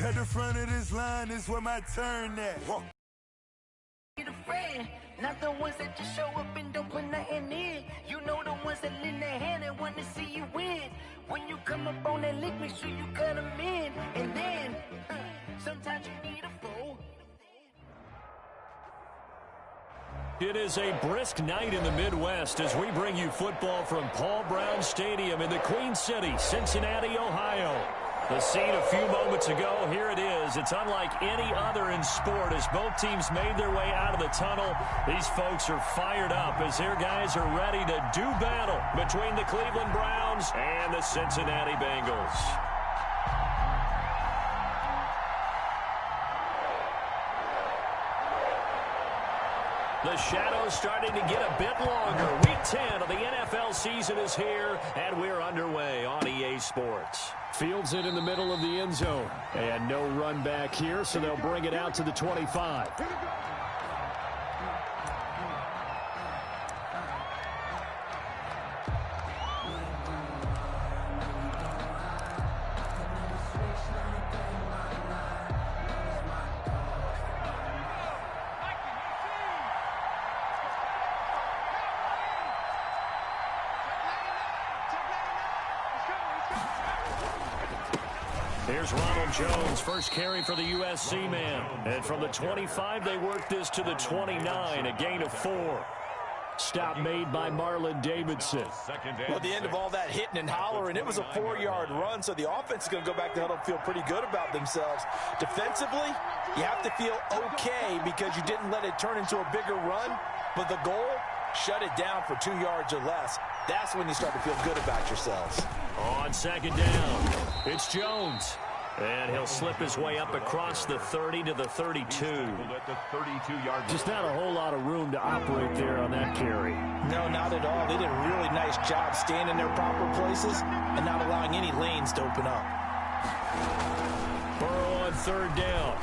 At the front of this line is where my turn at. Get a friend, not the ones that just show up and don't put nothing in. You know the ones that lend their hand and want to see you win. When you come up on that lick, make sure you cut them in. And then, sometimes you need a fool. It is a brisk night in the Midwest as we bring you football from Paul Brown Stadium in the Queen City, Cincinnati, Ohio. The scene a few moments ago, here it is. It's unlike any other in sport as both teams made their way out of the tunnel. These folks are fired up as their guys are ready to do battle between the Cleveland Browns and the Cincinnati Bengals. The shadow's starting to get a bit longer. Week 10 of the NFL season is here, and we're underway on EA Sports. Fields it in the middle of the end zone. And no run back here, so they'll bring it out to the 25. Here's Ronald Jones, first carry for the USC man. And from the 25, they work this to the 29, a gain of 4. Stop made by Marlon Davidson. Well, at the end of all that hitting and hollering, it was a 4-yard run, so the offense is going to go back to huddle and feel pretty good about themselves. Defensively, you have to feel okay because you didn't let it turn into a bigger run, but the goal, shut it down for 2 yards or less. That's when you start to feel good about yourselves. On second down, it's Jones. And he'll slip his way up across the 30 to the 32. Just not a whole lot of room to operate there on that carry. No, not at all. They did a really nice job staying in their proper places and not allowing any lanes to open up. Burrow on third down.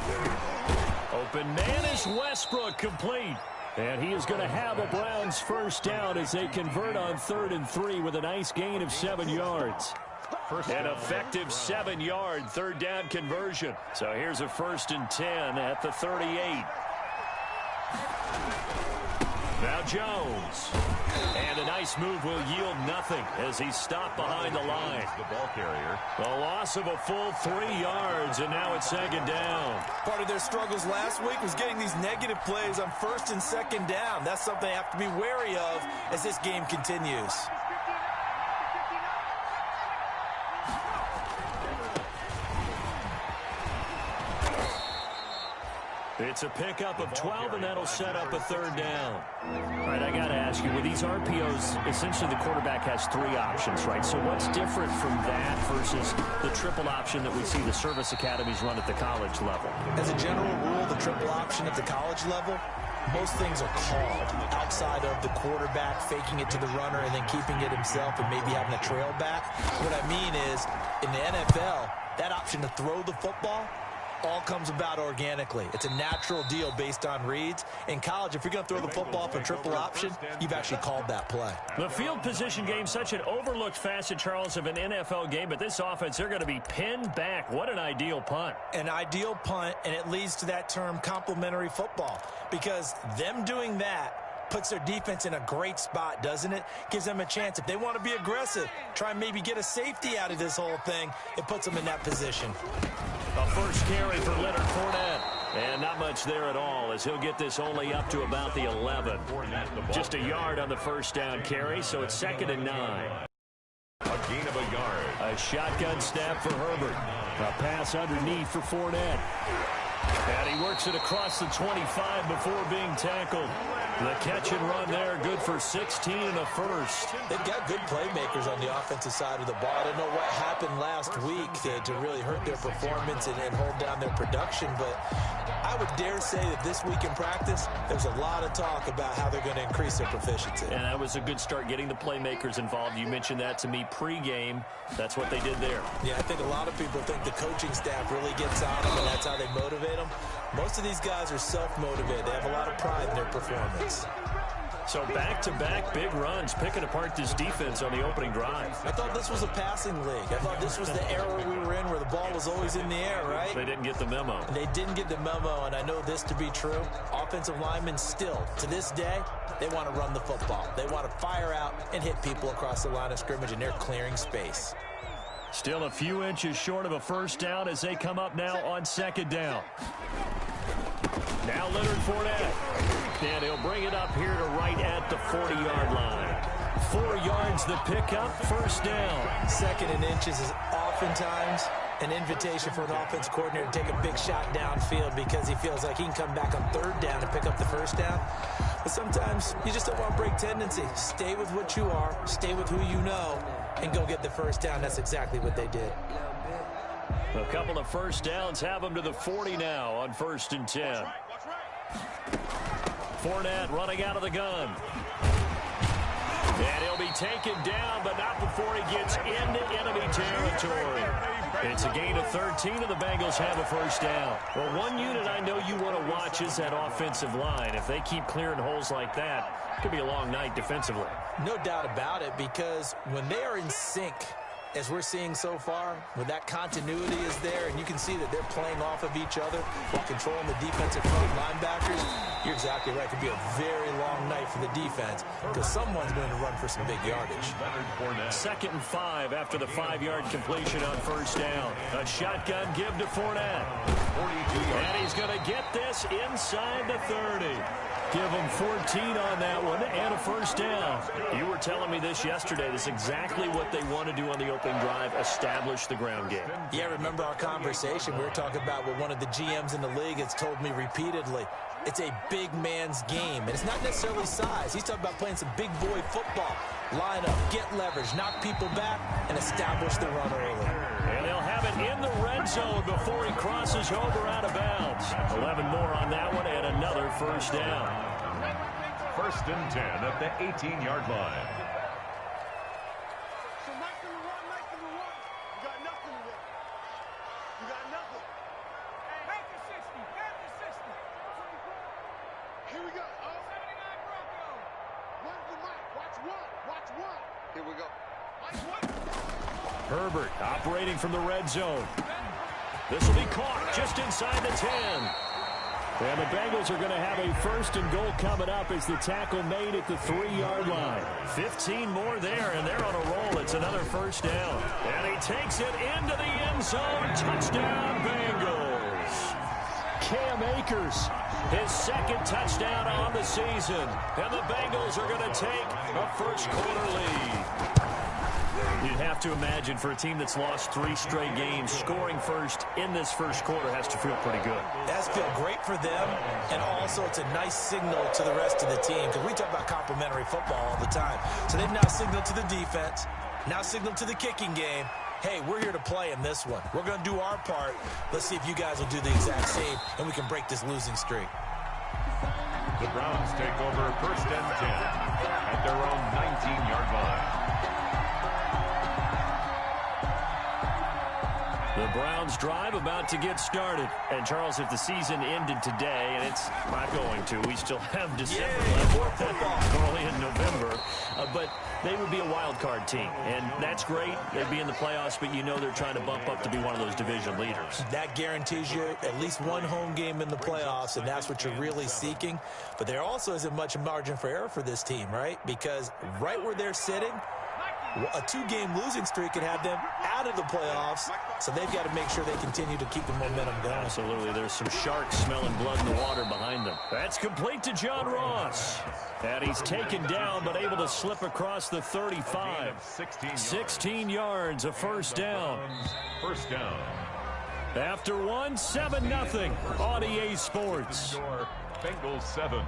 Open man is Westbrook, complete. And he is going to have a Browns first down as they convert on 3rd and 3 with a nice gain of 7 yards. An effective 7-yard third down conversion. So here's a 1st and 10 at the 38. Now Jones. And a nice move will yield nothing as he's stopped behind the line. The ball carrier. A loss of a full 3 yards, and now it's 2nd down. Part of their struggles last week was getting these negative plays on 1st and 2nd down. That's something they have to be wary of as this game continues. It's a pickup of 12, and that'll set up a 3rd down. All right, I got to ask you, with these RPOs, essentially the quarterback has 3 options, right? So what's different from that versus the triple option that we see the service academies run at the college level? As a general rule, the triple option at the college level, most things are called outside of the quarterback faking it to the runner and then keeping it himself and maybe having a trail back. What I mean is, in the NFL, that option to throw the football all comes about organically. It's a natural deal based on reads. In college, if you're going to throw the football for triple option, you've actually called that play. The field position game, such an overlooked facet, Charles, of an NFL game, but this offense, they're going to be pinned back. What an ideal punt. An ideal punt, and it leads to that term complementary football, because them doing that puts their defense in a great spot, doesn't it? Gives them a chance. If they want to be aggressive, try and maybe get a safety out of this whole thing, it puts them in that position. A first carry for Leonard Fournette. And not much there at all as he'll get this only up to about the 11. Just a yard on the first down carry, so it's 2nd and 9. A gain of a yard. A shotgun snap for Herbert. A pass underneath for Fournette. And he works it across the 25 before being tackled. The catch and run there, good for 16 and a first. They've got good playmakers on the offensive side of the ball. I don't know what happened last week to really hurt their performance and hold down their production, but I would dare say that this week in practice, there's a lot of talk about how they're going to increase their proficiency. And that was a good start, getting the playmakers involved. You mentioned that to me pregame. That's what they did there. Yeah, I think a lot of people think the coaching staff really gets on them, and that's how they motivate them. Most of these guys are self-motivated. They have a lot of pride in their performance. So back-to-back big runs, picking apart this defense on the opening drive. I thought this was a passing league. I thought this was the era we were in where the ball was always in the air, right? They didn't get the memo. They didn't get the memo, and I know this to be true. Offensive linemen still, to this day, they want to run the football. They want to fire out and hit people across the line of scrimmage, and they're clearing space. Still a few inches short of a first down as they come up now on second down. Now Leonard Fournette. And he'll bring it up here to right at the 40-yard line. 4 yards the pickup, first down. Second and inches is oftentimes an invitation for an offense coordinator to take a big shot downfield because he feels like he can come back on third down and pick up the first down. But sometimes you just don't want to break tendency. Stay with what you are, stay with who you know, and go get the first down. That's exactly what they did. A couple of first downs have them to the 40 now on 1st and 10. Fournette running out of the gun. And he'll be taken down, but not before he gets into enemy territory. It's a gain of 13, and the Bengals have a first down. Well, one unit I know you want to watch is that offensive line. If they keep clearing holes like that, it could be a long night defensively. No doubt about it, because when they are in sync, as we're seeing so far, when that continuity is there and you can see that they're playing off of each other while controlling the defensive front linebackers, you're exactly right. It could be a very long night for the defense because someone's going to run for some big yardage. 2nd and 5 after the 5-yard completion on first down. A shotgun give to Fournette. And he's going to get this inside the 30. Give him 14 on that one and a first down. You were telling me this yesterday. This is exactly what they want to do on the opening drive, establish the ground game. Yeah, remember our conversation. We were talking about what one of the GMs in the league has told me repeatedly. It's a big man's game, and it's not necessarily size. He's talking about playing some big boy football. Line up, get leverage, knock people back, and establish the run early. And they'll have it in the red zone before he crosses over out of bounds. 11 more on that one and another first down. 1st and 10 at the 18-yard line. So nothing to run, nothing to run. You got nothing to run. You got nothing. Back to 60, back to 60. Here we go. 79 Bronco. Run the mic. Watch one. Here we go. Herbert operating from the red zone. This will be caught just inside the 10. And the Bengals are going to have a 1st and goal coming up as the tackle made at the 3-yard line. 15 more there, and they're on a roll. It's another first down. And he takes it into the end zone. Touchdown, Bengals. Cam Akers, his 2nd touchdown on the season. And the Bengals are going to take a first-quarter lead. You'd have to imagine for a team that's lost 3 straight games, scoring first in this first quarter has to feel pretty good. It has to feel great for them, and also it's a nice signal to the rest of the team because we talk about complementary football all the time. So they've now signaled to the defense, now signaled to the kicking game, hey, we're here to play in this one. We're going to do our part. Let's see if you guys will do the exact same, and we can break this losing streak. The Browns take over 1st and 10 at their own 19-yard line. The Browns drive about to get started. And, Charles, if the season ended today, and it's not going to, we still have December left, early in November, but they would be a wild card team. And that's great. They'd be in the playoffs, but you know they're trying to bump up to be one of those division leaders. That guarantees you at least one home game in the playoffs, and that's what you're really seeking. But there also isn't much margin for error for this team, right? Because right where they're sitting, a 2-game losing streak could have them out of the playoffs, so they've got to make sure they continue to keep the momentum going. Absolutely. There's some sharks smelling blood in the water behind them. That's complete to John Ross. And he's taken down, but able to slip across the 35. 16 yards, a first down. First down. After 7-0 on EA Sports. Bengals 7,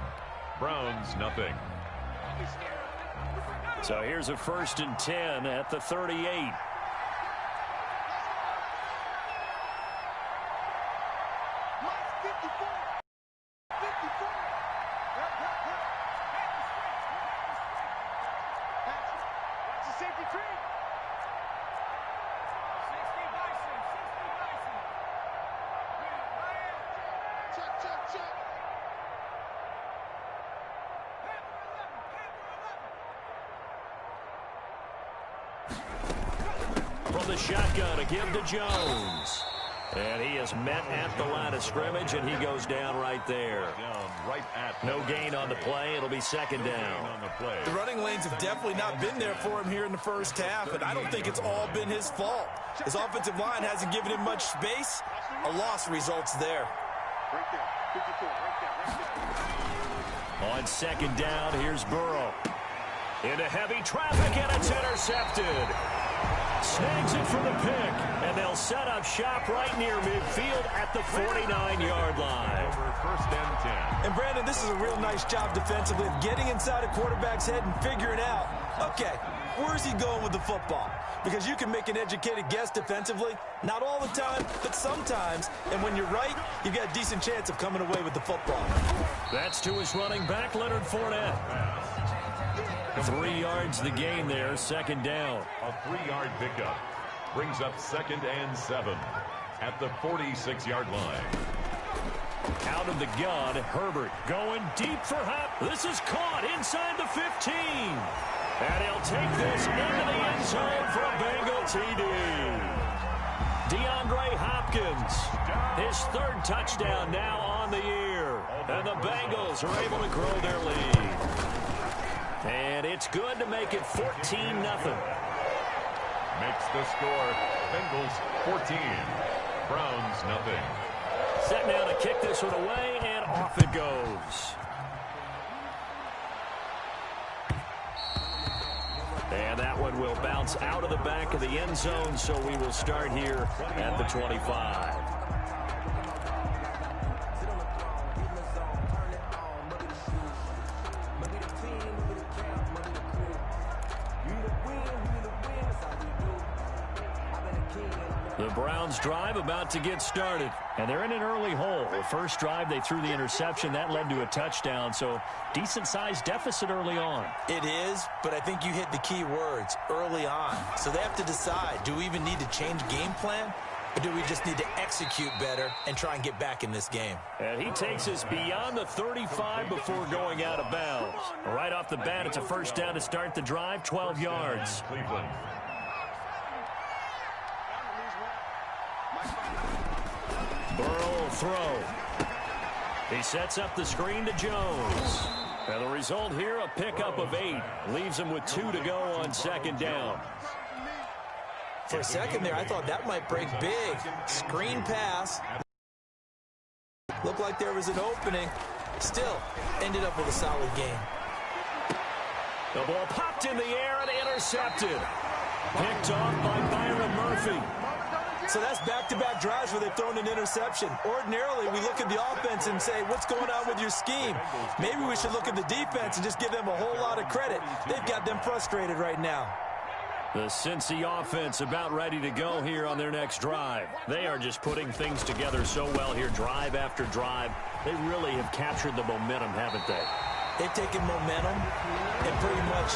Browns nothing. So here's a 1st and 10 at the 38. From the shotgun, a give to Jones. And he is met at the line of scrimmage, and he goes down right there. No gain on the play. It'll be second down. The running lanes have definitely not been there for him here in the first half, and I don't think it's all been his fault. His offensive line hasn't given him much space. A loss results there. On second down, here's Burrow. Into heavy traffic, and it's intercepted. Snags it for the pick, and they'll set up shop right near midfield at the 49-yard line. First and 10. And, Brandon, this is a real nice job defensively of getting inside a quarterback's head and figuring out, okay, where's he going with the football? Because you can make an educated guess defensively, not all the time, but sometimes. And when you're right, you've got a decent chance of coming away with the football. That's to his running back, Leonard Fournette. 3 yards the gain there, second down. A 3-yard pickup brings up 2nd and 7 at the 46-yard line. Out of the gun, Herbert going deep for Hop. This is caught inside the 15. And he'll take this into the end zone for a Bengal TD. DeAndre Hopkins, his 3rd touchdown now on the year. And the Bengals are able to grow their lead. And it's good to make it 14-0. Makes the score Bengals 14, Browns nothing. Set now to kick this one away, and off it goes. And that one will bounce out of the back of the end zone, so we will start here at the 25. The Browns drive about to get started, and they're in an early hole. The first drive, they threw the interception. That led to a touchdown, so decent-sized deficit early on. It is, but I think you hit the key words, early on. So they have to decide, do we even need to change game plan, or do we just need to execute better and try and get back in this game? And he takes us beyond the 35 before going out of bounds. Right off the bat, it's a first down to start the drive, 12 yards. Cleveland. Burrow will throw. He sets up the screen to Jones. And the result here, a pickup of 8. Leaves him with 2 to go on second down. For a second there, I thought that might break big. Screen pass. Looked like there was an opening. Still, ended up with a solid game. The ball popped in the air and intercepted. Picked off by Byron Murphy. So that's back-to-back drives where they've thrown an interception. Ordinarily, we look at the offense and say, what's going on with your scheme? Maybe we should look at the defense and just give them a whole lot of credit. They've got them frustrated right now. The Cincy offense about ready to go here on their next drive. They are just putting things together so well here, drive after drive. They really have captured the momentum, haven't they? They've taken momentum and pretty much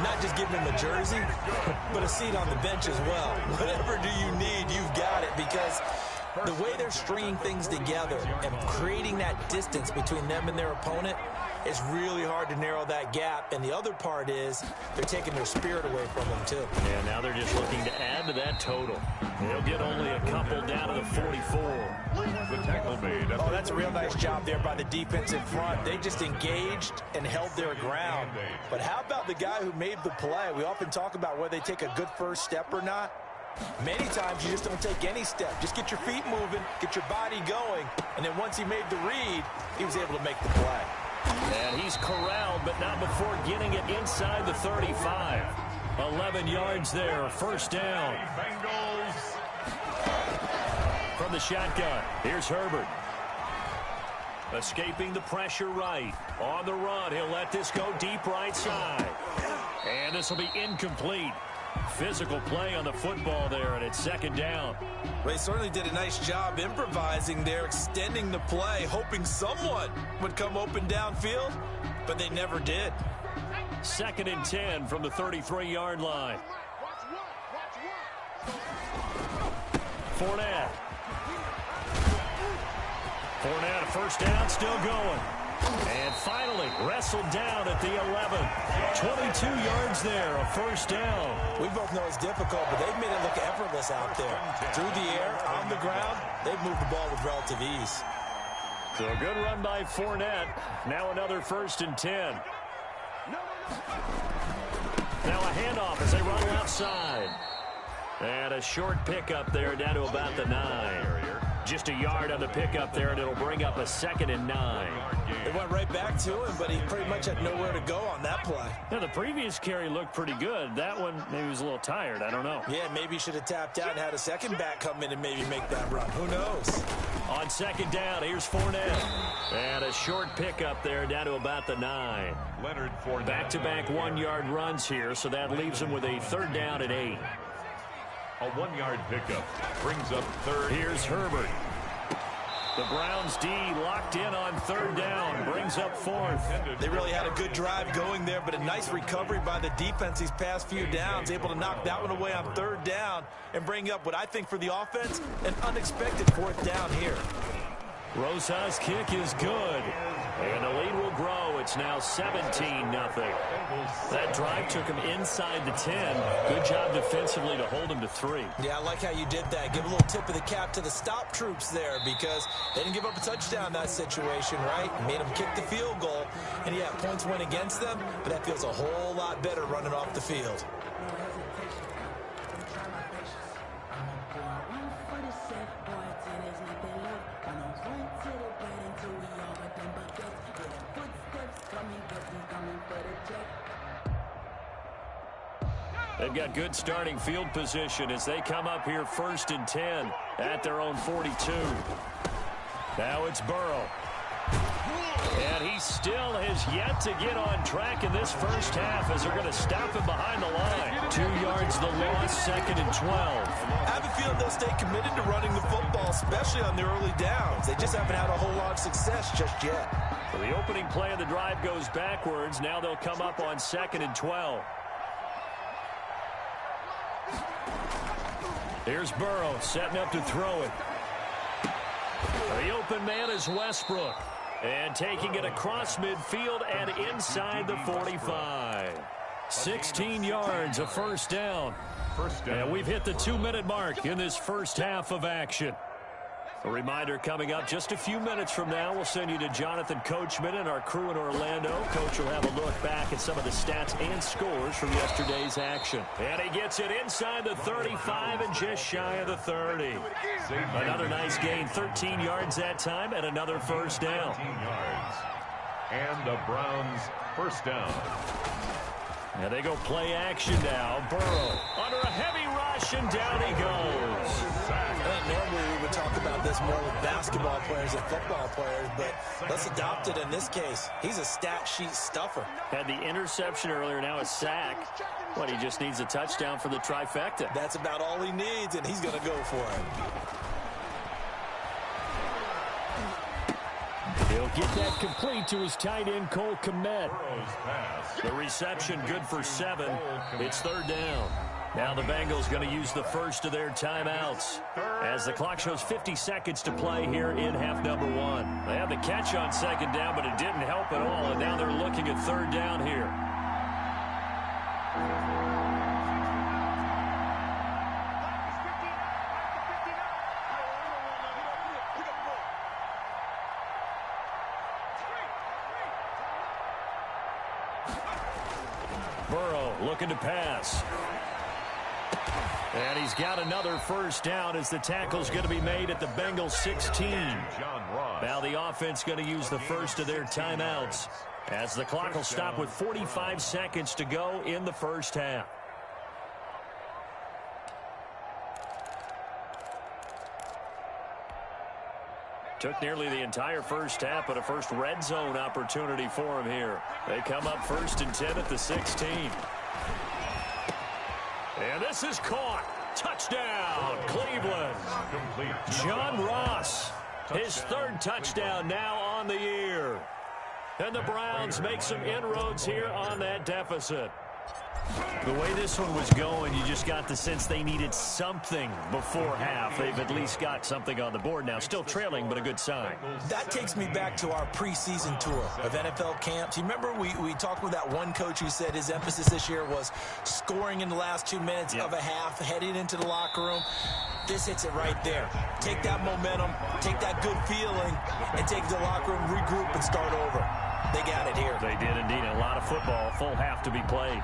not just given them a jersey, but a seat on the bench as well. Whatever do you need, you've got it, because the way they're stringing things together and creating that distance between them and their opponent, it's really hard to narrow that gap. And the other part is they're taking their spirit away from them, too. And now they're just looking to add to that total. They'll get only a couple down to the 44. The tackle made. Oh, that's a real nice job there by the defense in front. They just engaged and held their ground. But how about the guy who made the play? We often talk about whether they take a good first step or not. Many times you just don't take any step. Just get your feet moving, get your body going, and then once he made the read, he was able to make the play. And he's corralled, but not before getting it inside the 35. 11 yards there, first down. Bengals. From the shotgun, here's Herbert. Escaping the pressure right. On the run, he'll let this go deep right side. And this will be incomplete. Physical play on the football there, and it's second down. Well, they certainly did a nice job improvising there, extending the play, hoping someone would come open downfield, but they never did. Second and 10 from the 33-yard line. Fournette, a first down, still going. And finally wrestled down at the 11. 22 yards there, a first down. We both know it's difficult, but they've made it look effortless out there. Through the air, on the ground, they've moved the ball with relative ease. So a good run by Fournette. Now another 1st and 10. Now a handoff as they run outside. And a short pickup there down to about the 9. Just a yard on the pickup there, and it'll bring up a 2nd and 9. They went right back to him, but he pretty much had nowhere to go on that play. Now, the previous carry looked pretty good. That one, maybe he was a little tired. I don't know. Yeah, maybe he should have tapped out and had a second back come in and maybe make that run. Who knows? On 2nd down, here's Fournette. And a short pickup there down to about the 9. Leonard Fournette. Back-to-back 1-yard runs here, so that leaves him with a 3rd down and 8. A 1-yard pickup brings up 3rd. Here's Herbert. The Browns D locked in on 3rd down, brings up 4th. They really had a good drive going there, but a nice recovery by the defense these past few downs, able to knock that one away on 3rd down and bring up what I think for the offense, an unexpected 4th down here. Rosa's kick is good, and the lead will grow. It's now 17-0. That drive took him inside the 10. Good job defensively to hold him to 3. Yeah, I like how you did that. Give a little tip of the cap to the stop troops there because they didn't give up a touchdown in that situation, right? Made them kick the field goal, and yeah, points went against them, but that feels a whole lot better running off the field. They've got good starting field position as they come up here 1st and 10 at their own 42. Now it's Burrow. And he still has yet to get on track in this first half as they're going to stop him behind the line. 2 yards the loss, 2nd and 12. I have a feeling they'll stay committed to running the football, especially on the early downs. They just haven't had a whole lot of success just yet. So the opening play of the drive goes backwards. Now they'll come up on 2nd and 12. Here's Burrow setting up to throw it. The open man is Westbrook. And taking it across midfield and inside the 45. 16 yards, a first down. And we've hit the 2-minute mark in this first half of action. A reminder coming up just a few minutes from now. We'll send you to Jonathan Coachman and our crew in Orlando. Coach will have a look back at some of the stats and scores from yesterday's action. And he gets it inside the 35 and just shy of the 30. Another nice gain, 13 yards that time, and another first down. 13 yards. And the Browns first down. And they go play action now. Burrow under a heavy rush, and down he goes. Normally we would talk about this more with basketball players and football players, but let's adopt it in this case. He's a stat sheet stuffer. Had the interception earlier, now a sack. Well, he just needs a touchdown for the trifecta. That's about all he needs, and he's going to go for it. He'll get that complete to his tight end, Cole Kmet. The reception good for 7. It's 3rd down. Now the Bengals going to use the first of their timeouts as the clock shows 50 seconds to play here in half number 1. They had the catch on 2nd down, but it didn't help at all, and now they're looking at 3rd down here. Burrow looking to pass. And he's got another first down as the tackle's going to be made at the Bengals 16. Now the offense going to use the first of their timeouts as the clock will stop with 45 seconds to go in the first half. Took nearly the entire first half, but a first red zone opportunity for him here. They come up 1st and 10 at the 16. And this is caught. Touchdown, Cleveland. John Ross, his 3rd touchdown now on the year. And the Browns make some inroads here on that deficit. The way this one was going, you just got the sense they needed something before half. They've at least got something on the board now. Still trailing, but a good sign. That takes me back to our preseason tour of NFL camps. You remember we talked with that one coach who said his emphasis this year was scoring in the last 2 minutes of a half, heading into the locker room. This hits it right there. Take that momentum, take that good feeling, and take it to the locker room, regroup, and start over. They got it here. They did indeed. A lot of football, full half to be played.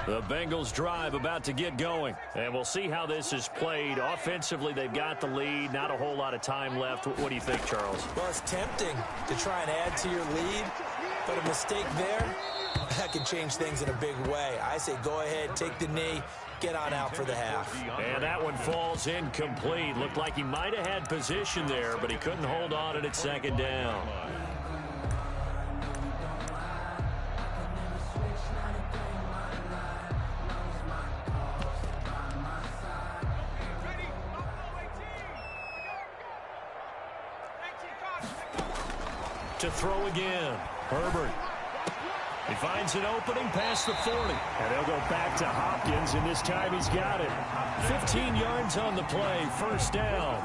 The Bengals drive about to get going, and we'll see how this is played. Offensively, they've got the lead. Not a whole lot of time left. What do you think, Charles? Well, it's tempting to try and add to your lead, but a mistake there, that can change things in a big way. I say go ahead, take the knee, get on out for the half. And that one falls incomplete. Looked like he might have had position there, but he couldn't hold on at second down. To throw again. Herbert. He finds an opening past the 40. And they'll go back to Hopkins, and this time he's got it. 15 yards on the play, first down.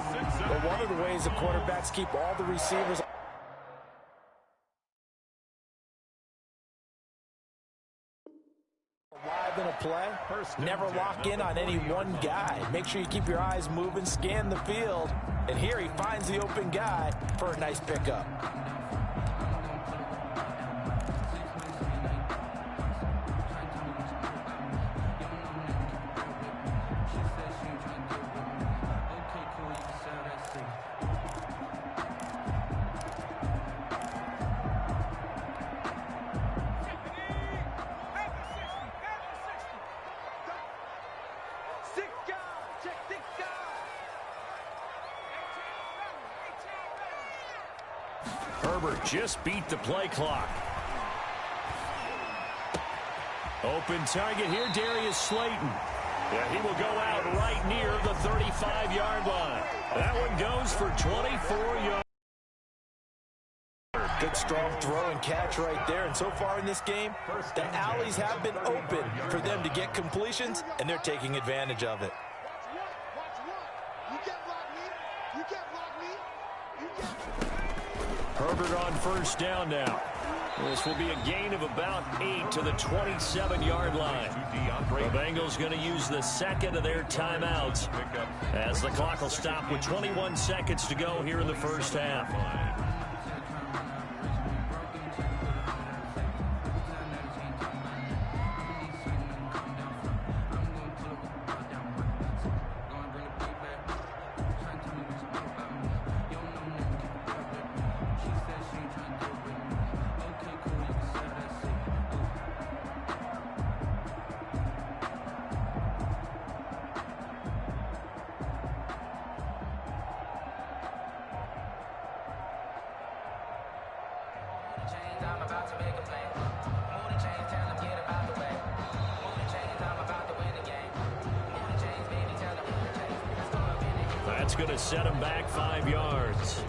Well, one of the ways the quarterbacks keep all the receivers alive in a play, never lock in on any one guy. Make sure you keep your eyes moving, scan the field, and here he finds the open guy for a nice pickup. Herbert just beat the play clock. Open target here, Darius Slayton. Yeah, he will go out right near the 35-yard line. That one goes for 24 yards. Good strong throw and catch right there. And so far in this game, the alleys have been open for them to get completions, and they're taking advantage of it. Herbert on first down now. This will be a gain of about 8 to the 27-yard line. The Bengals going to use the second of their timeouts as the clock will stop with 21 seconds to go here in the first half. That's going to set him back 5 yards.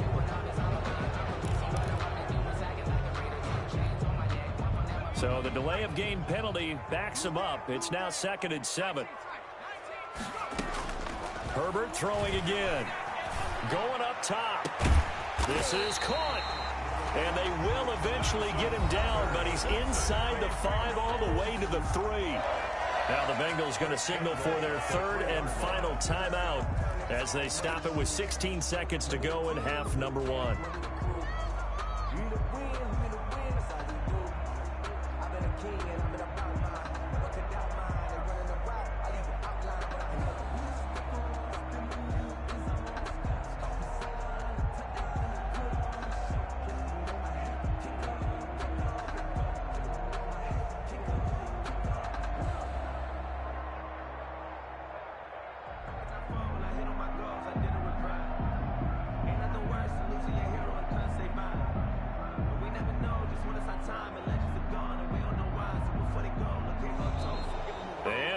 So the delay of game penalty backs him up. It's now 2nd and 7. Herbert throwing again. Going up top. This is caught. And they will eventually get him down, but he's inside the 5 all the way to the 3. Now the Bengals going to signal for their third and final timeout as they stop it with 16 seconds to go in half number 1.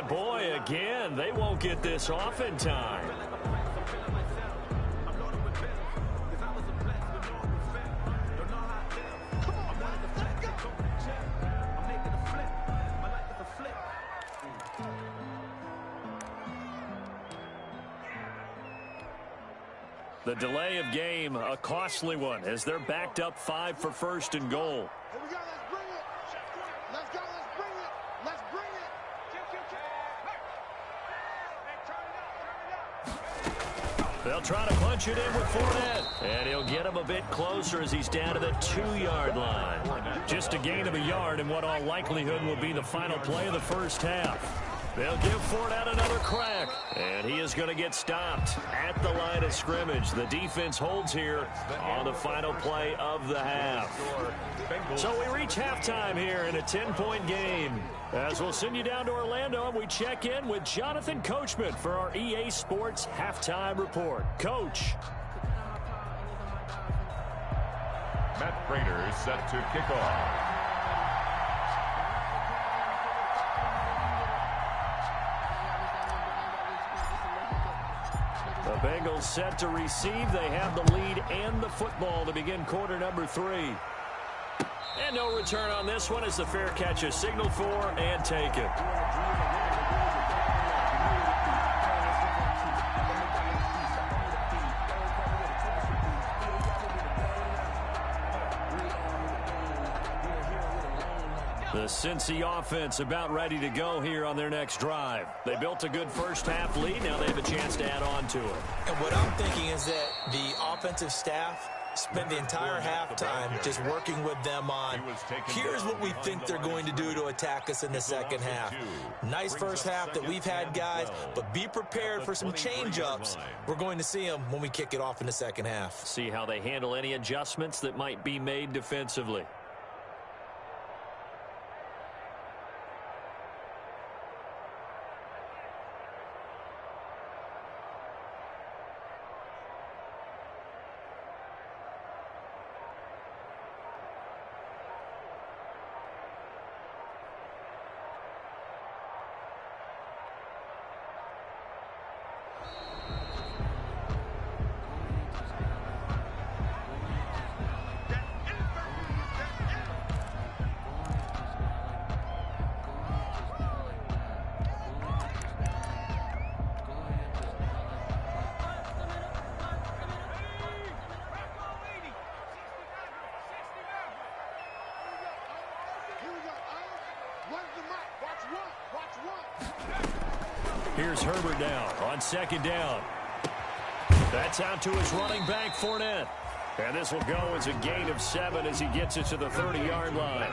boy, again, they won't get this off in time. The delay of game, a costly one, as they're backed up 5 for first and goal. Here we go, let's bring it. Let's go, let's bring it. Let's bring it. They'll try to punch it in with Fournette. And he'll get him a bit closer as he's down to the 2-yard line. Just a gain of a yard in what all likelihood will be the final play of the first half. They'll give Fournette another crack, and he is going to get stopped at the line of scrimmage. The defense holds here on the final play of the half. So we reach halftime here in a 10-point game. As we'll send you down to Orlando, and we check in with Jonathan Coachman for our EA Sports Halftime Report. Coach. Matt Prater is set to kick off. The Bengals set to receive. They have the lead and the football to begin quarter number 3. And no return on this one as the fair catch is signaled for and taken. The Cincy offense about ready to go here on their next drive. They built a good first half lead. Now they have a chance to add on to it. And what I'm thinking is that the offensive staff spend the entire halftime just working with them on, here's what we think they're going to do to attack us in the second half. Nice first half that we've had, guys, but be prepared for some change-ups. We're going to see them when we kick it off in the second half. See how they handle any adjustments that might be made defensively. Here's Herbert now on second down. That's out to his running back, Fournette. And this will go as a gain of 7 as he gets it to the 30-yard line.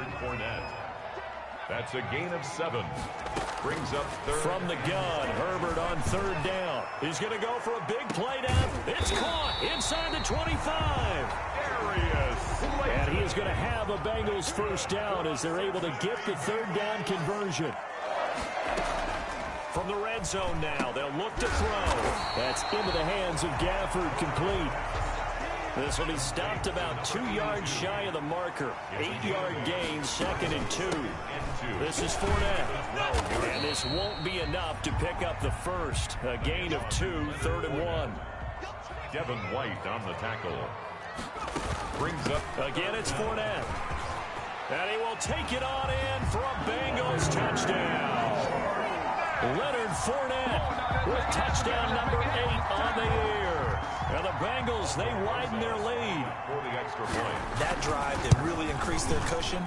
That's a gain of 7. Brings up third. From the gun, Herbert on third down. He's going to go for a big play down. It's caught inside the 25. And he is going to have a Bengals first down as they're able to get the third down conversion. From the red zone now, they'll look to throw. That's into the hands of Gafford, complete. This will be stopped about 2 yards shy of the marker. 8-yard gain, 2nd and 2. This is Fournette. And this won't be enough to pick up the first. A gain of 2, 3rd and 1. Devin White on the tackle. Brings up. Again, it's Fournette. And he will take it on in for a Bengals touchdown. Leonard Fournette with touchdown number 8 on the year. And the Bengals, they widen their lead. For the extra point. That drive that really increased their cushion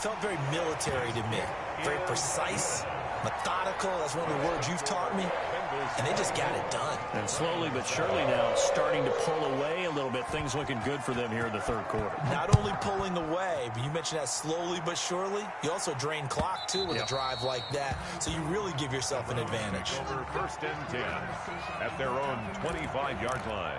felt very military to me. Very precise, methodical. That's one of the words you've taught me. And they just got it done. And slowly but surely now starting to pull away a little bit. Things looking good for them here in the third quarter. Not only pulling away, but you mentioned that slowly but surely. You also drain clock, too, with a drive like that. So you really give yourself an advantage. Over 1st and 10 at their own 25-yard line.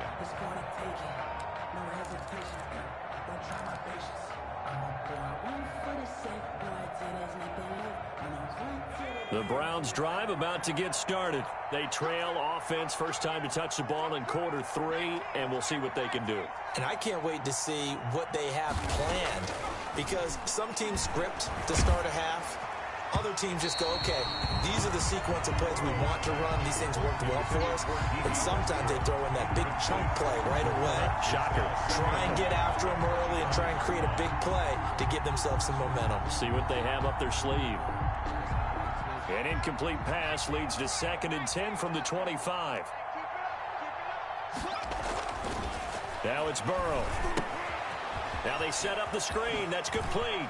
The Browns drive about to get started. They trail offense, first time to touch the ball in quarter 3, and we'll see what they can do. And I can't wait to see what they have planned, because some teams script to start a half, Other teams just go, okay, these are the sequence of plays we want to run. These things worked well for us. And sometimes they throw in that big chunk play right away. Shocker. Try and get after them early and try and create a big play to give themselves some momentum. See what they have up their sleeve. An incomplete pass leads to 2nd and 10 from the 25. Now it's Burrow. Now they set up the screen. That's complete.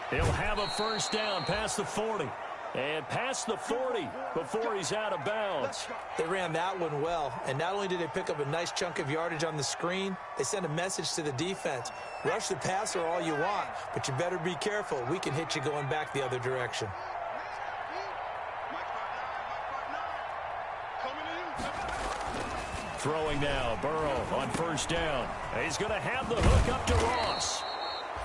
He'll have a first down past the 40. And past the 40 before he's out of bounds. They ran that one well. And not only did they pick up a nice chunk of yardage on the screen, they sent a message to the defense. Rush the passer all you want, but you better be careful. We can hit you going back the other direction. Throwing now, Burrow on first down. He's going to have the hook up to Ross.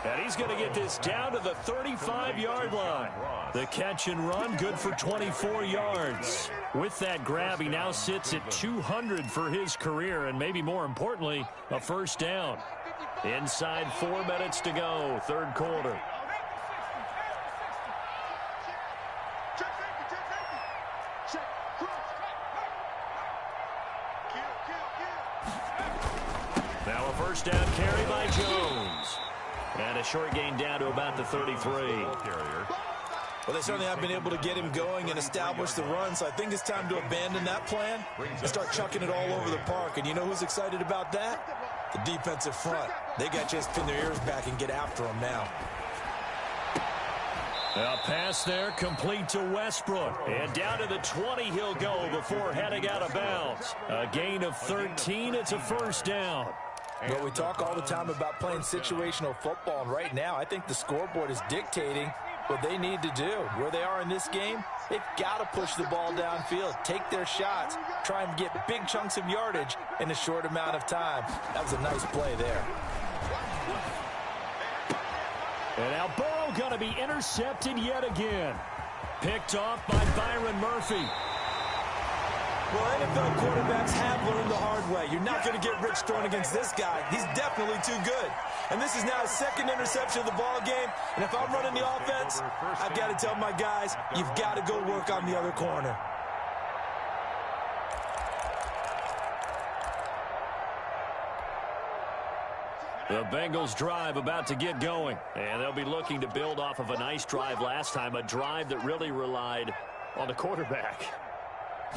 And he's going to get this down to the 35-yard line. The catch and run, good for 24 yards. With that grab, he now sits at 200 for his career, and maybe more importantly, a first down. Inside 4 minutes to go, third quarter. Now a first down carry by Jones. And a short gain down to about the 33. Well, they certainly have been able to get him going and establish the run, so I think it's time to abandon that plan and start chucking it all over the park. And you know who's excited about that? The defensive front. They got to just pin their ears back and get after him now. A pass there complete to Westbrook. And down to the 20 he'll go before heading out of bounds. A gain of 13. It's a first down. Well, we talk all the time about playing situational football, and right now I think the scoreboard is dictating what they need to do. Where they are in this game, they've got to push the ball downfield, take their shots, try and get big chunks of yardage in a short amount of time. That was a nice play there. And now Burrow going to be intercepted yet again. Picked off by Byron Murphy. Well, NFL quarterbacks have learned the hard way. You're not going to get rich throwing against this guy. He's definitely too good. And this is now his 2nd interception of the ball game. And if I'm running the offense, I've got to tell my guys, you've got to go work on the other corner. The Bengals drive about to get going. And they'll be looking to build off of a nice drive last time, a drive that really relied on the quarterback.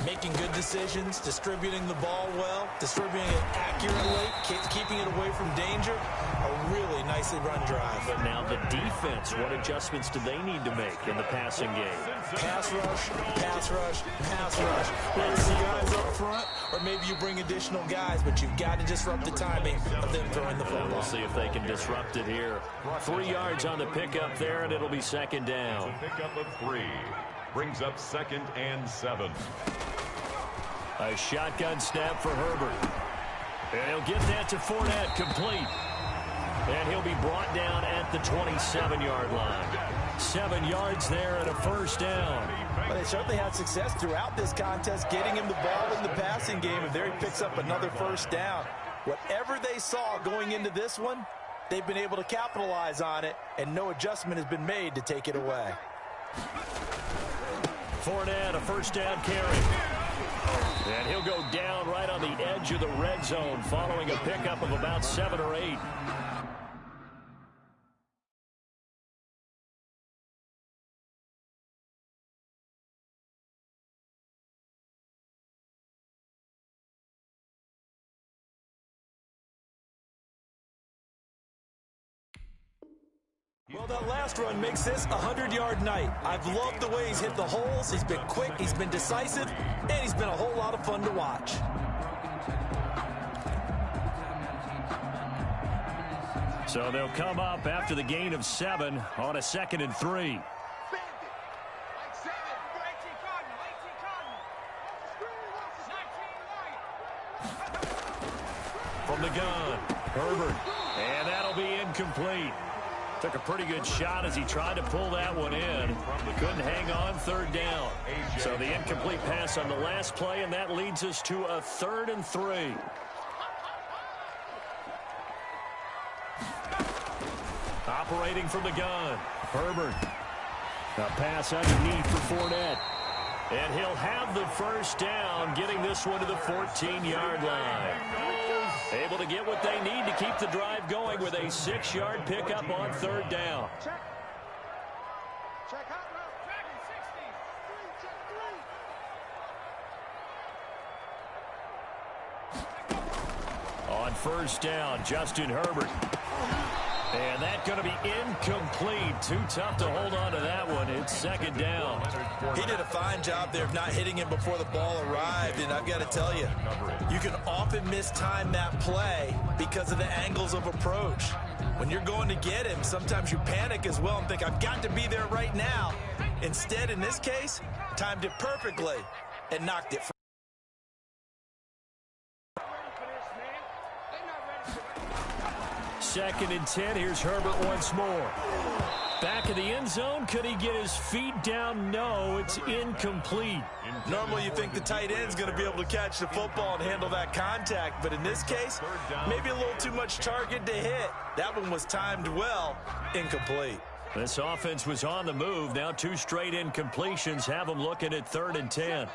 Making good decisions, distributing the ball well, distributing it accurately, keeping it away from danger. A really nicely run drive. But now the defense, what adjustments do they need to make in the passing game? Pass rush, pass rush, pass rush. Whether it's the guys up front or maybe you bring additional guys, but you've got to disrupt the timing of them throwing the football. We'll see if they can disrupt it here. 3 yards on the pickup there, and it'll be 2nd down. Pickup of 3. Brings up 2nd and 7. A shotgun snap for Herbert. And he'll get that to Fournette, complete. And he'll be brought down at the 27-yard line. 7 yards there and a first down. But they certainly had success throughout this contest, getting him the ball in the passing game, and there he picks up another first down. Whatever they saw going into this one, they've been able to capitalize on it, and no adjustment has been made to take it away. Fournette, a first down carry. And he'll go down right on the edge of the red zone following a pickup of about 7 or 8. Well, that last run makes this a 100-yard night. I've loved the way he's hit the holes. He's been quick, he's been decisive, and he's been a whole lot of fun to watch. So they'll come up after the gain of 7 on a 2nd and 3. From the gun, Herbert, and that'll be incomplete. Took a pretty good shot as he tried to pull that one in. Couldn't hang on, 3rd down. So the incomplete pass on the last play, and that leads us to a 3rd and 3. Operating from the gun, Herbert. A pass underneath for Fournette. And he'll have the first down, getting this one to the 14-yard line. Able to get what they need to keep the drive going with a 6-yard pickup on third down. Check. Check out route. Check 60. On first down, Justin Herbert. And that's going to be incomplete. Too tough to hold on to that one. It's second down. He did a fine job there of not hitting him before the ball arrived. And I've got to tell you, you can often mistime that play because of the angles of approach. When you're going to get him, sometimes you panic as well and think, I've got to be there right now. Instead, in this case, timed it perfectly and knocked it. Second and 10. Here's Herbert once more. Back of the end zone. Could he get his feet down? No, it's incomplete. Normally you think the tight end's going to be able to catch the football and handle that contact, but in this case, maybe a little too much target to hit. That one was timed well. Incomplete. This offense was on the move. Now 2 straight incompletions have them looking at 3rd and 10.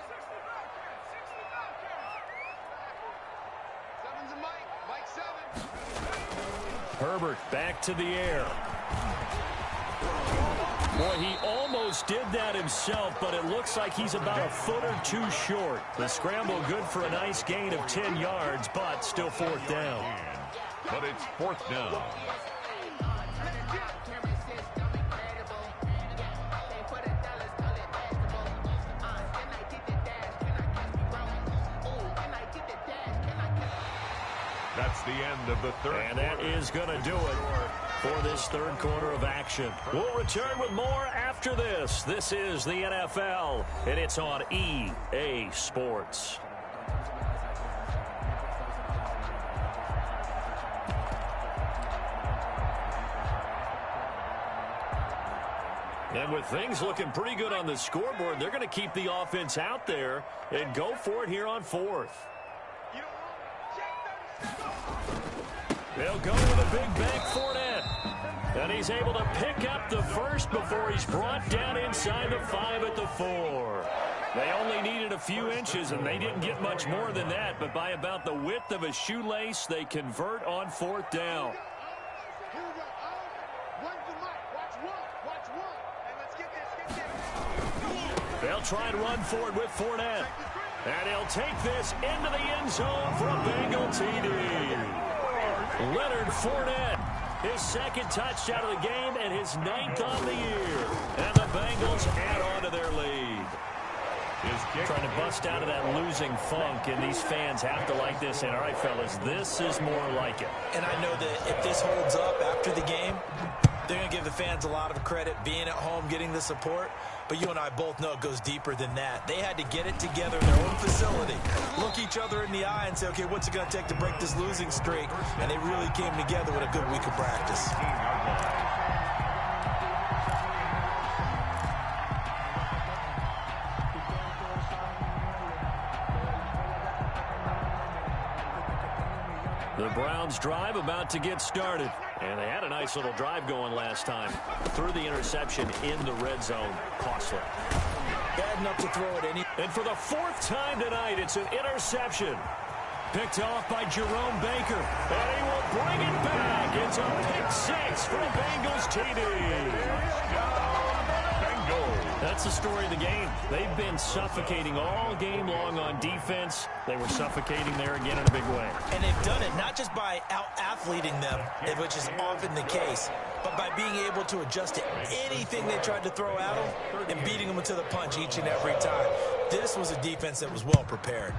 Herbert back to the air. Boy, he almost did that himself, but it looks like he's about a foot or 2 short. The scramble good for a nice gain of 10 yards, but still 4th down. But it's 4th down. That's the end of the third. And that is going to do it for this third quarter of action. We'll return with more after this. This is the NFL, and it's on EA Sports. And with things looking pretty good on the scoreboard, they're going to keep the offense out there and go for it here on 4th. They'll go with a big bank Fournette. And he's able to pick up the first before he's brought down inside the 5 at the 4. They only needed a few inches, and they didn't get much more than that. But by about the width of a shoelace, they convert on 4th down. They'll try and run forward with Fournette. And he'll take this into the end zone for a Bengal TD. Leonard Fournette, his 2nd touchdown of the game and his 9th on the year. And the Bengals add on to their lead. Trying to bust out of that losing funk, and these fans have to like this. And all right, fellas, this is more like it. And I know that if this holds up after the game, they're going to give the fans a lot of credit, being at home, getting the support. But you and I both know it goes deeper than that. They had to get it together in their own facility, look each other in the eye and say, okay, what's it going to take to break this losing streak? And they really came together with a good week of practice. The Browns drive about to get started. And they had a nice little drive going last time. Threw the interception in the red zone. Costly. Bad enough to throw it any. And for the 4th time tonight, it's an interception. Picked off by Jerome Baker. And he will bring it back. It's a pick 6 for the Bengals TD. That's the story of the game. They've been suffocating all game long on defense. They were suffocating there again in a big way. And they've done it not just by out-athleting them, which is often the case, but by being able to adjust to anything they tried to throw at them and beating them to the punch each and every time. This was a defense that was well prepared.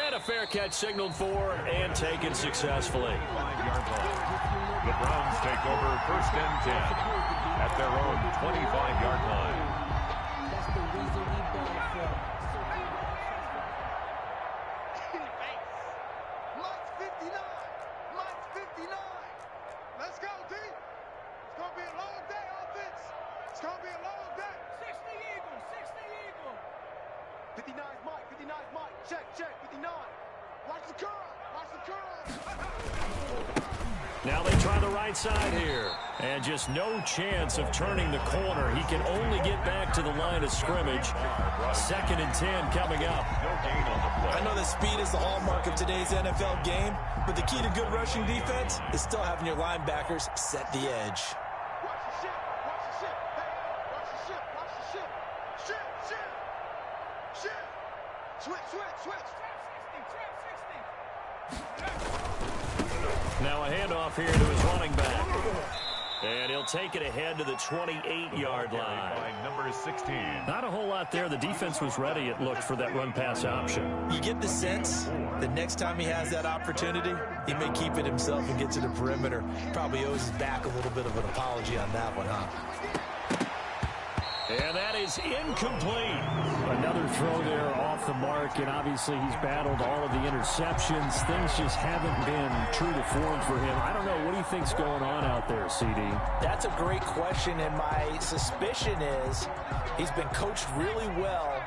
And a fair catch signaled for and taken successfully. The Browns take over 1st and 10 at their own 25-yard line. Mike's 59. Mike's 59. Let's go, D. It's going to be a long day, offense. It's going to be a long day. 60 Eagle. 60 Eagle. 59's Mike. 59's Mike. Check, check. 59. Watch the curl. Watch the curl. Now they try the right side here. And just no chance of turning the corner. He can only get back to the line of scrimmage. 2nd and 10 coming up. No gain on the play. I know that speed is the hallmark of today's NFL game, but the key to good rushing defense is still having your linebackers set the edge. Watch the ship. Watch the ship. Hey, watch the ship. Watch the ship. Ship. Switch. Now a handoff here to his running back. And he'll take it ahead to the 28-yard line. By number 16. Not a whole lot there. The defense was ready, it looked, for that run-pass option. You get the sense that next time he has that opportunity, he may keep it himself and get to the perimeter. Probably owes his back a little bit of an apology on that one, huh? And that is incomplete. Another throw there off the mark, and obviously he's battled all of the interceptions. Things just haven't been true to form for him. I don't know. What do you think's going on out there, CD? That's a great question, and my suspicion is he's been coached really well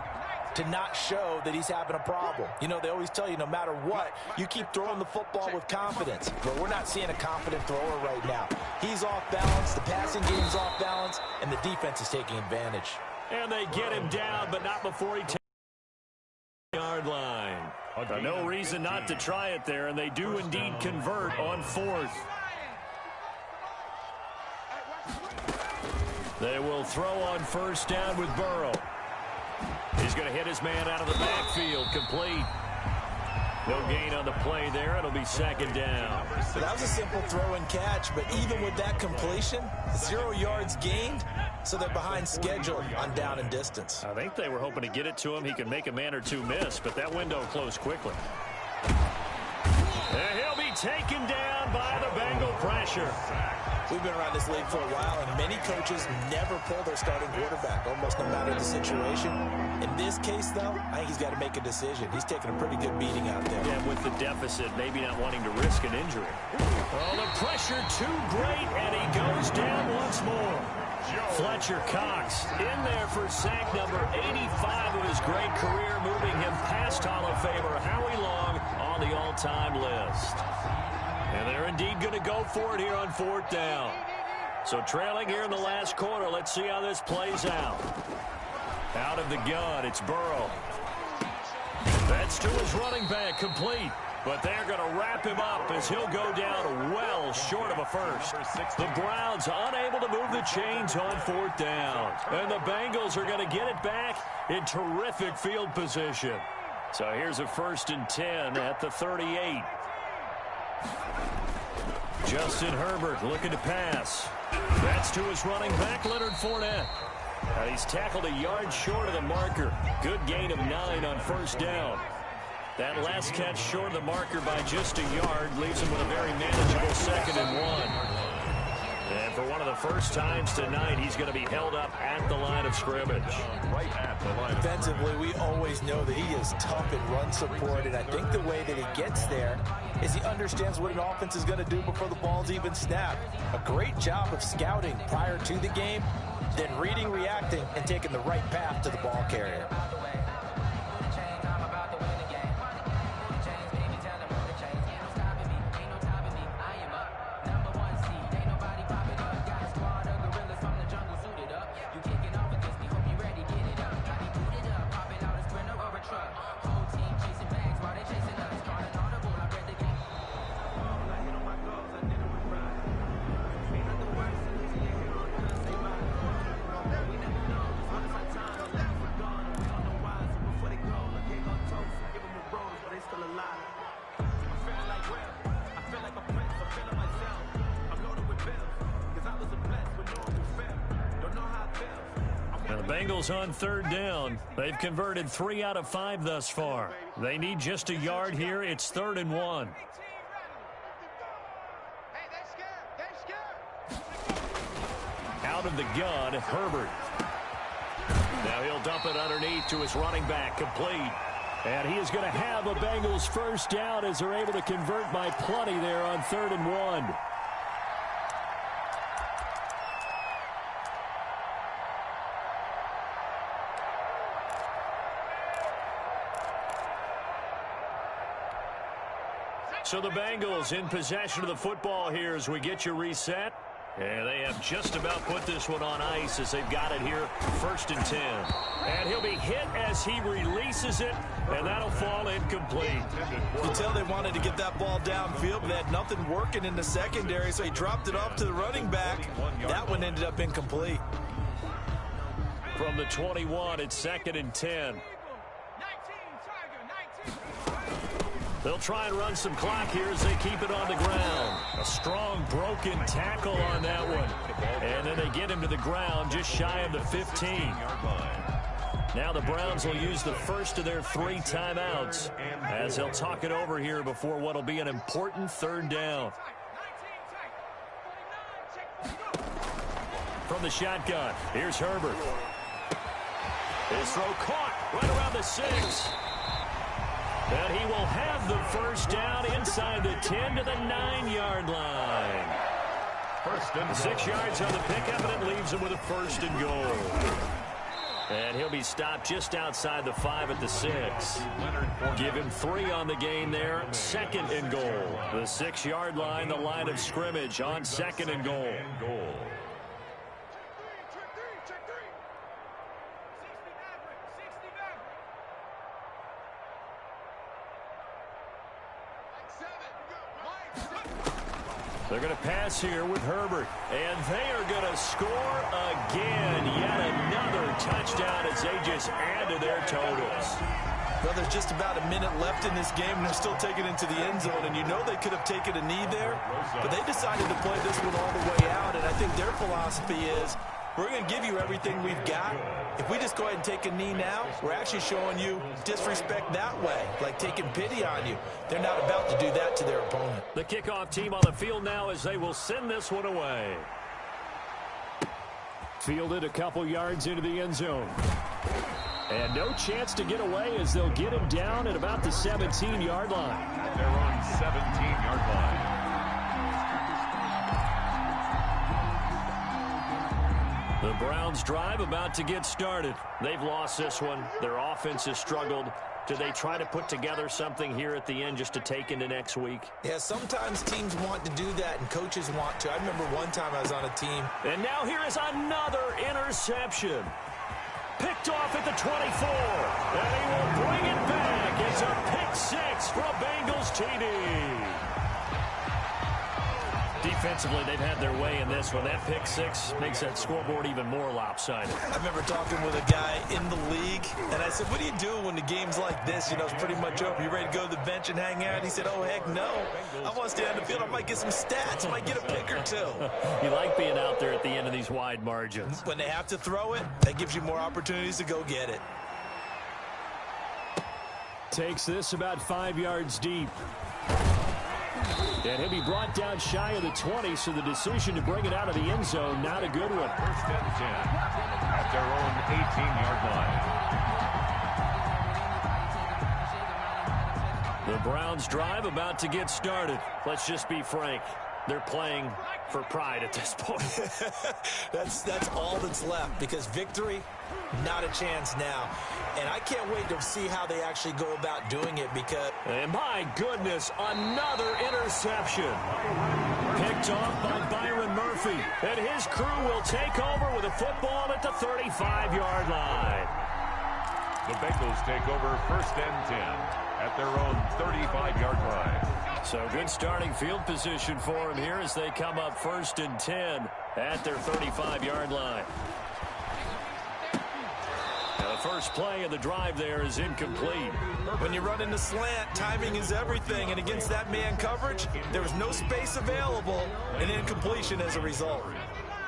to not show that he's having a problem. You know, they always tell you no matter what, you keep throwing the football with confidence. Well, we're not seeing a confident thrower right now. He's off balance, the passing game's off balance, and the defense is taking advantage. And they get him down, but not before he takes the yard line. No reason not to try it there, and they do indeed convert on 4th. They will throw on 1st down with Burrow. He's going to hit his man out of the backfield, complete. No gain on the play there. It'll be 2nd down. So that was a simple throw and catch, but even with that completion, 0 yards gained, so they're behind schedule on down and distance. I think they were hoping to get it to him. He could make a man or two miss, but that window closed quickly. And he'll be taken down by the Bengal pressure. We've been around this league for a while, and many coaches never pull their starting quarterback, almost no matter the situation. In this case, though, I think he's got to make a decision. He's taking a pretty good beating out there. Yeah, with the deficit, maybe not wanting to risk an injury. Oh, the pressure too great, and he goes down once more. Fletcher Cox in there for sack number 85 of his great career, moving him past Hall of Famer Howie Long on the all-time list. And they're indeed going to go for it here on 4th down. So trailing here in the last quarter. Let's see how this plays out. Out of the gun, it's Burrow. That's to his running back, complete. But they're going to wrap him up as he'll go down well short of a first. The Browns unable to move the chains on 4th down. And the Bengals are going to get it back in terrific field position. So here's a 1st and 10 at the 38. Justin Herbert looking to pass. That's to his running back, Leonard Fournette. And he's tackled a yard short of the marker. Good gain of 9 on 1st down. That last catch short of the marker by just a yard leaves him with a very manageable 2nd and 1. And for one of the first times tonight, he's going to be held up at the line of scrimmage. Right at the line. Defensively, we always know that he is tough in run support, and I think the way that he gets there is he understands what an offense is going to do before the ball's even snapped. A great job of scouting prior to the game, then reading, reacting, and taking the right path to the ball carrier. Bengals on 3rd down. They've converted 3 out of 5 thus far. They need just a yard here. It's 3rd and 1. Out of the gun, Herbert. Now he'll dump it underneath to his running back, complete. And he is going to have a Bengals 1st down as they're able to convert by plenty there on 3rd and 1. So the Bengals in possession of the football here as we get you reset. And they have just about put this one on ice as they've got it here, 1st and 10. And he'll be hit as he releases it, and that'll fall incomplete. You can tell they wanted to get that ball downfield, but they had nothing working in the secondary, so he dropped it off to the running back. That one ended up incomplete. From the 21, it's 2nd and 10. They'll try and run some clock here as they keep it on the ground. A strong broken tackle on that one. And then they get him to the ground just shy of the 15. Now the Browns will use the first of their 3 timeouts as they'll talk it over here before what will be an important 3rd down. From the shotgun, here's Herbert. His throw caught right around the 6. And he will have the 1st down inside the 10 to the 9-yard line. 6 yards on the pickup, and it leaves him with a 1st and goal. And he'll be stopped just outside the 5 at the 6. Give him 3 on the gain there, 2nd and goal. The 6-yard line, the line of scrimmage on 2nd and goal. They're going to pass here with Herbert, and they are going to score again. Yet another touchdown as they just add to their totals. Well, there's just about a minute left in this game, and they're still taking it to the end zone, and you know they could have taken a knee there, but they decided to play this one all the way out, and I think their philosophy is, we're going to give you everything we've got. If we just go ahead and take a knee now, we're actually showing you disrespect that way, like taking pity on you. They're not about to do that to their opponent. The kickoff team on the field now as they will send this one away. Fielded a couple yards into the end zone. And no chance to get away as they'll get him down at about the 17-yard line. They're on 17-yard line. The Browns drive about to get started. They've lost this one. Their offense has struggled. Do they try to put together something here at the end just to take into next week? Yeah, sometimes teams want to do that and coaches want to. I remember one time I was on a team. And now here is another interception. Picked off at the 24. And he will bring it back. It's a pick 6 for a Bengals TD. Defensively, they've had their way in this one. That pick 6 makes that scoreboard even more lopsided. I remember talking with a guy in the league, and I said, what do you do when the game's like this? You know, it's pretty much over. You ready to go to the bench and hang out? He said, oh, heck no. I want to stay on the field. I might get some stats. I might get a pick or 2. You like being out there at the end of these wide margins. When they have to throw it, that gives you more opportunities to go get it. Takes this about 5 yards deep. And he'll be brought down shy of the 20, so the decision to bring it out of the end zone, not a good one. 1st and 10 at their own 18-yard line. The Browns drive about to get started. Let's just be frank. They're playing for pride at this point. That's all that's left, because victory, not a chance now. And I can't wait to see how they actually go about doing it, because... And my goodness, another interception. Picked off by Byron Murphy. And his crew will take over with a football at the 35-yard line. The Bengals take over 1st and 10 at their own 35-yard line. So good starting field position for them here as they come up 1st and 10 at their 35-yard line. Now the first play of the drive there is incomplete. When you run in the slant, timing is everything, and against that man coverage, there was no space available, and incompletion as a result.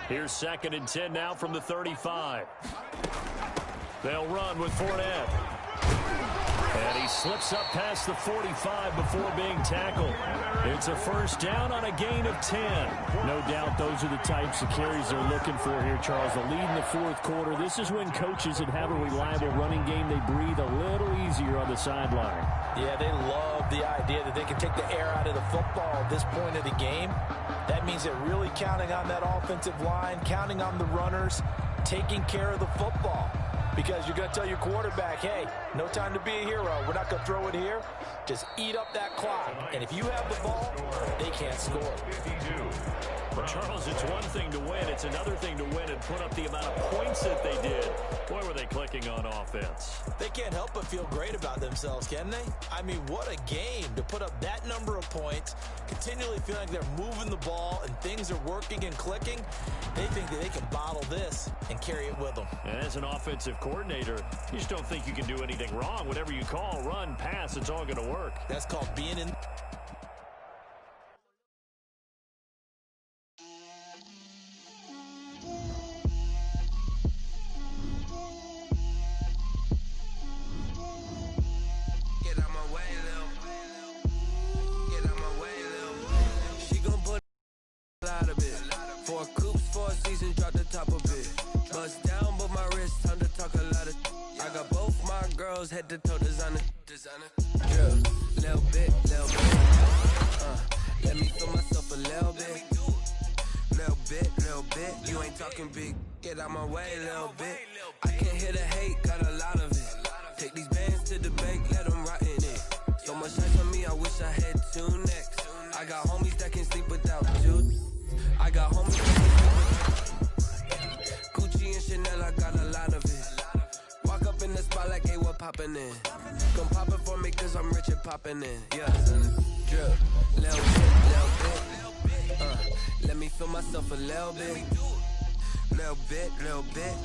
Here's 2nd and 10 now from the 35. They'll run with Fournette. And he slips up past the 45 before being tackled. It's a 1st down on a gain of 10. No doubt those are the types of carries they're looking for here, Charles. The lead in the 4th quarter. This is when coaches that have a reliable running game, they breathe a little easier on the sideline. Yeah, they love the idea that they can take the air out of the football at this point of the game. That means they're really counting on that offensive line, counting on the runners, taking care of the football. because you're going to tell your quarterback, hey, no time to be a hero. We're not going to throw it here. Just eat up that clock. And if you have the ball, they can't score. 52. Well, Charles, it's one thing to win. It's another thing to win and put up the amount of points that they did. Boy, were they clicking on offense. They can't help but feel great about themselves, can they? I mean, what a game to put up that number of points, continually feeling like they're moving the ball and things are working and clicking. They think that they can bottle this and carry it with them. And as an offensive coordinator, you just don't think you can do anything wrong. Whatever you call, run, pass, it's all going to work. That's called being in. Head to toe designer. Drip, little bit. Let me feel myself a little bit. You ain't talking big. Get out my way, little bit. I can't hear the hate, got a lot of it. Take these bands to the bank, let them rot in it. So much ice on me, I wish I had two necks. I got homies that can sleep without two. I got homies that can sleep without Gucci and Chanel, I got a lot of it. Walk up in the spot like, hey, what poppin' in? Come pop it for me, cause I'm rich and poppin' in. Yeah, drip, little bit. Let me feel myself a little bit. Little bit.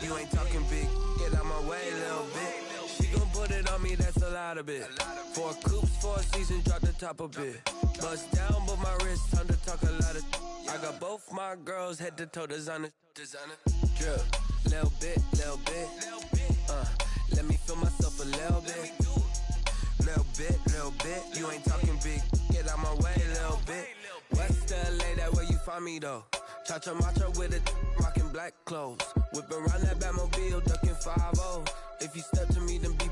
You ain't talking big. Get out my way, little bit. She gon' put it on me, that's a lot of it. 4 coops, 4 seasons, drop the top a bit. Bust down, but my wrist, time to talk a lot of. I got both my girls, head to toe designer. Drip, little bit. Let me feel myself a little bit. Little bit. You ain't talking big. Get out my way, little bit. West LA, that where you find me though. Cha-cha matcha with it, rocking black clothes. Whip around that Batmobile, ducking 5-0. If you step to me, then be